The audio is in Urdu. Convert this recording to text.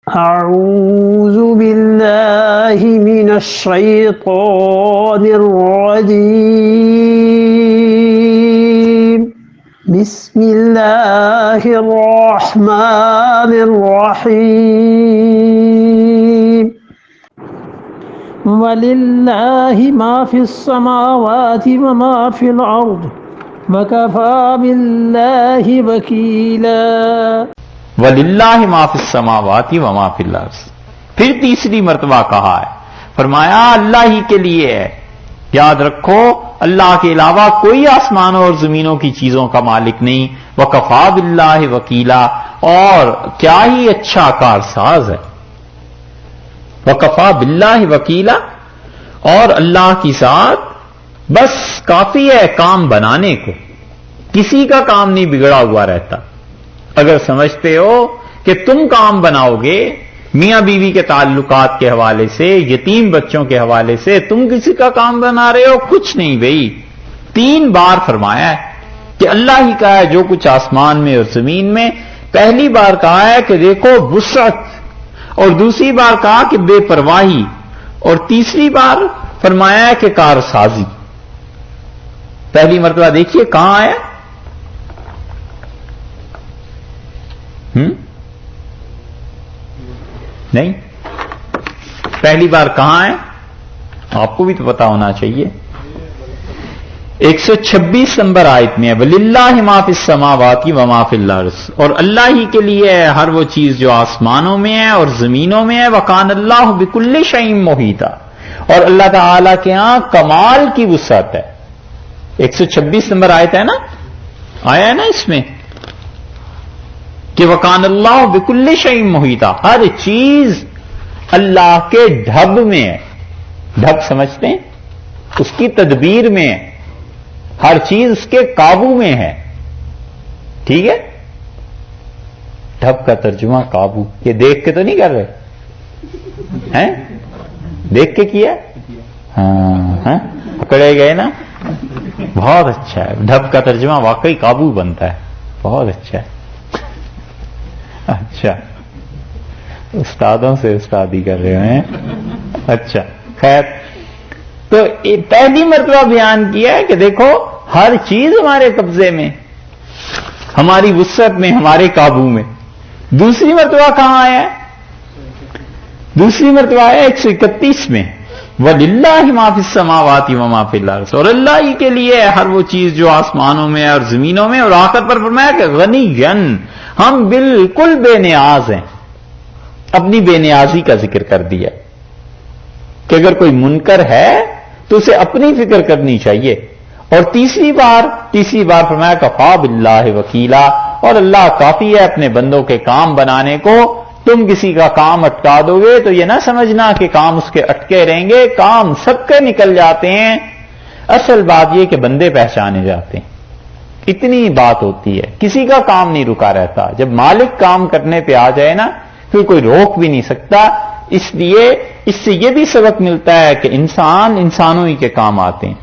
أعوذ بالله من الشيطان الرجيم بسم الله الرحمن الرحيم ولله ما في السماوات وما في الأرض وكفى بالله وكيلا وَلِلَّهِ مَا فِي السَّمَاوَاتِ وَمَا فِي الْأَرْضِ. پھر تیسری مرتبہ کہا ہے، فرمایا اللہ ہی کے لیے ہے. یاد رکھو اللہ کے علاوہ کوئی آسمانوں اور زمینوں کی چیزوں کا مالک نہیں. وَكَفَى بِاللَّهِ وَكِيلًا، اور کیا ہی اچھا کارساز ہے. وَكَفَى بِاللَّهِ وَكِيلًا، اور اللہ کی ذات بس کافی ہے کام بنانے کو، کسی کا کام نہیں بگڑا ہوا رہتا. اگر سمجھتے ہو کہ تم کام بناؤ گے میاں بیوی کے تعلقات کے حوالے سے، یتیم بچوں کے حوالے سے، تم کسی کا کام بنا رہے ہو، کچھ نہیں بھائی. 3 بار فرمایا ہے کہ اللہ ہی کا ہے جو کچھ آسمان میں اور زمین میں. پہلی بار کہا ہے کہ دیکھو وسعت، اور دوسری بار کہا کہ بے پرواہی، اور تیسری بار فرمایا ہے کہ کارسازی. پہلی مرتبہ دیکھیے کہاں آیا، نہیں پہلی بار کہاں ہے، آپ کو بھی تو پتا ہونا چاہیے. 126 نمبر آیت میں ہے وَلِلَّهِ مَا فِي السَّمَاوَاتِ وَمَا فِي الْأَرْضِ، اور اللہ ہی کے لیے ہے ہر وہ چیز جو آسمانوں میں ہے اور زمینوں میں ہے. وَكَانَ اللَّهُ بِكُلِّ شَيْءٍ مُحِيطًا، اور اللہ تعالیٰ کے ہاں کمال کی وسعت ہے. 126 نمبر آیت ہے نا، آیا ہے نا اس میں کہ وَكَانَ اللَّهُ بِكُلِّ شَيْءٍ مُحِيطًا، ہر چیز اللہ کے ڈھب میں ہے. ڈھب سمجھتے ہیں، اس کی تدبیر میں ہے، ہر چیز اس کے قابو میں ہے. ٹھیک ہے، ڈھب کا ترجمہ قابو. یہ دیکھ کے تو نہیں کر رہے ہیں، دیکھ کے کیا، ہاں پکڑے گئے نا. بہت اچھا ہے، ڈھب کا ترجمہ واقعی قابو بنتا ہے. بہت اچھا ہے. اچھا استادوں سے استادی کر رہے ہیں. اچھا خیر، تو پہلی مرتبہ بیان کیا ہے کہ دیکھو ہر چیز ہمارے قبضے میں، ہماری وسعت میں، ہمارے قابو میں. دوسری مرتبہ کہاں آیا ہے، دوسری مرتبہ آیا 131 میں وَلِلَّهِ مَا فِي السَّمَاوَاتِ وَمَا فِي الْأَرْضِ، اور اللہ ہی کے لیے ہے ہر وہ چیز جو آسمانوں میں اور زمینوں میں. اور آخر پر فرمایا کہ غنیًّا، ہم بالکل بے نیاز ہیں. اپنی بے نیازی کا ذکر کر دیا کہ اگر کوئی منکر ہے تو اسے اپنی فکر کرنی چاہیے. اور تیسری بار فرمایا کفا باللہ وکیلا، اور اللہ کافی ہے اپنے بندوں کے کام بنانے کو. تم کسی کا کام اٹکا دو گے تو یہ نہ سمجھنا کہ کام اس کے اٹکے رہیں گے، کام سب کے نکل جاتے ہیں. اصل بات یہ کہ بندے پہچانے جاتے ہیں، اتنی بات ہوتی ہے. کسی کا کام نہیں رکا رہتا. جب مالک کام کرنے پہ آ جائے نا پھر کوئی روک بھی نہیں سکتا. اس لیے اس سے یہ بھی سبق ملتا ہے کہ انسانوں ہی کے کام آتے ہیں.